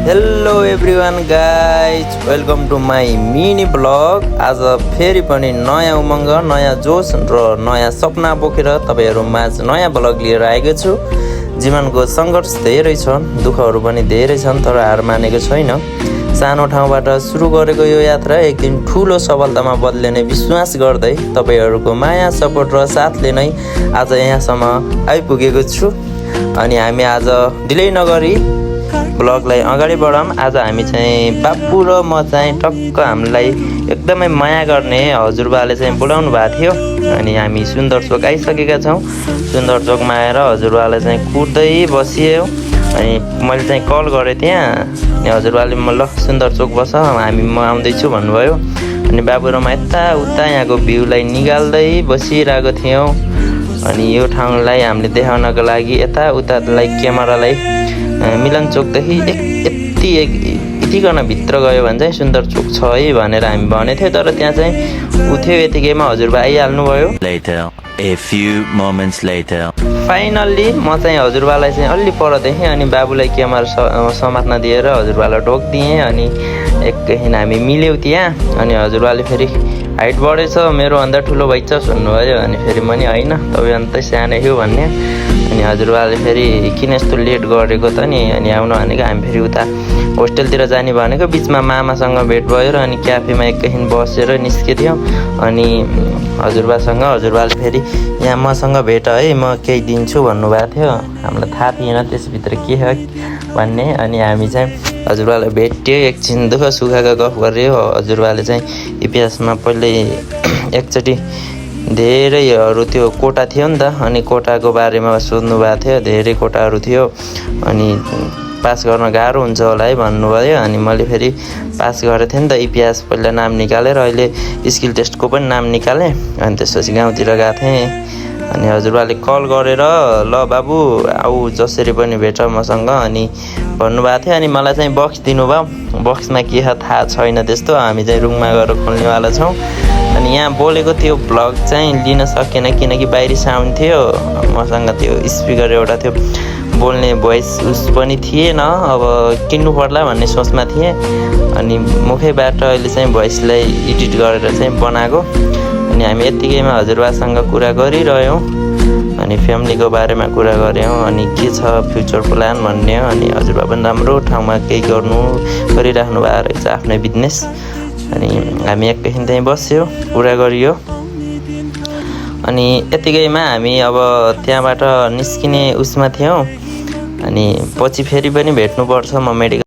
Hello everyone guys, welcome to my mini vlog. आज फेरि पनि नयाँ उमङ्ग, नयाँ जोस र नयाँ सपना बोकेर तपाईँहरू माझ नयाँ ब्लग लिएर आएको छु। जीवनको सङ्घर्ष धेरै छ, दुःखहरू पनि धेरै छन्, तर हार मानेको छैन। सानो ठाउँबाट सुरु गरेको यो यात्रा एक दिन ठुलो सफलतामा बदलिने विश्वास गर्दै तपाईँहरूको माया, सपोर्ट र साथले नै आज यहाँसम्म आइपुगेको छु। अनि हामी आज ढिलै नगरी ब्लगलाई अगाडि बढाउँ। आज हामी चाहिँ बाबु र म चाहिँ टक्क हामीलाई एकदमै माया गर्ने हजुरबाले चाहिँ बोलाउनु भएको थियो। अनि हामी सुन्दर चोक आइसकेका छौँ। सुन्दर चोकमा आएर हजुरबाले चाहिँ कुर्दै बसियो। अनि मैले चाहिँ कल गरेँ त्यहाँ, अनि हजुरबाले ल सुन्दर चोक बस, म आउँदैछु भन्नुभयो। अनि बाबु र म यताउता यहाँको भ्यूलाई निकाल्दै बसिरहेको थियौँ। अनि यो ठाउँलाई हामीले देखाउनको लागि यताउतालाई क्यामेरालाई मिलन चोकदेखि यतिकन भित्र गयो भने चाहिँ सुन्दर चोक छ है भनेर हामी भनेको थियो। तर त्यहाँ चाहिँ उठ्यो, यतिकैमा हजुरबा आइहाल्नु भयो। फाइनल्ली म चाहिँ हजुरबालाई चाहिँ अलि पर देखेँ। अनि बाबुलाई क्यामेरा समात्न दिएर हजुरबालाई ढोकिदिएँ। अनि एकैछिन हामी मिल्यौँ त्यहाँ। अनि हजुरबाले फेरि हाइट बढेछ, मेरोभन्दा ठुलो भइछ भन्नुभयो। अनि फेरि पनि होइन, तपाईँभन्दा सानो थियो भन्ने। अनि हजुरबाले फेरि किन यस्तो लेट गरेको त नि, अनि आउनु भनेको। हामी फेरि उता होस्टेलतिर जाने भनेको, बिचमा मामासँग भेट भयो र अनि क्याफेमा एकैछिन बसेर निस्केथ्यौँ। अनि हजुरबाले फेरि यहाँ मसँग भेट है, म केही दिन्छु भन्नुभएको थियो। हामीलाई थाहा थिएन त्यसभित्र के हो भन्ने। अनि हामी चाहिँ हजुरबालाई भेट्यो, एकछिन दुःख सुखका गफ गऱ्यो। हजुरबाले चाहिँ इतिहासमा पहिल्यै एकचोटि धेरैहरू त्यो कोटा थियो नि त, अनि कोटाको बारेमा सोध्नु भएको थियो। धेरै कोटाहरू थियो, अनि पास गर्न गाह्रो हुन्छ होला है भन्नुभयो। अनि मैले फेरि पास गरेको थिएँ नि त इतिहास, पहिला नाम निकालेर अहिले स्किल टेस्टको पनि नाम निकालेँ। अनि त्यसपछि गाउँतिर गएको थिएँ। अनि हजुरबाले कल गरेर ल बाबु आऊ जसरी पनि भेट मसँग अनि भन्नुभएको थियो। अनि मलाई चाहिँ बक्स दिनुभयो। बक्समा के छ थाहा छैन त्यस्तो, हामी चाहिँ रुममा गएर खोल्नेवाला छौँ। अनि यहाँ बोलेको त्यो ब्लग चाहिँ लिन सकेन, किनकि बाहिरी साउन्ड थियो। मसँग त्यो स्पिकर एउटा थियो, बोल्ने भोइस उस पनि थिएन। अब किन्नु पर्ला भन्ने सोचमा थिएँ। अनि मुखैबाट अहिले चाहिँ भोइसलाई एडिट गरेर चाहिँ बनाएको। अनि हामी यत्तिकैमा हजुरबासँग कुरा गरिरह्यौँ। अनि फ्यामिलीको बारेमा कुरा गऱ्यौँ, अनि के छ फ्युचर प्लान भन्ने। अनि हजुरबा पनि राम्रो ठाउँमा केही गरिराख्नु भएको रहेछ, आफ्नै बिजनेस। अनि हामी एकैछिन त्यहीँ बस्यो, कुरा गरियो। अनि यतिकैमा हामी अब त्यहाँबाट निस्किने उसमा थियौँ। अनि पछि फेरि पनि भेट्नुपर्छ, म मेडिकल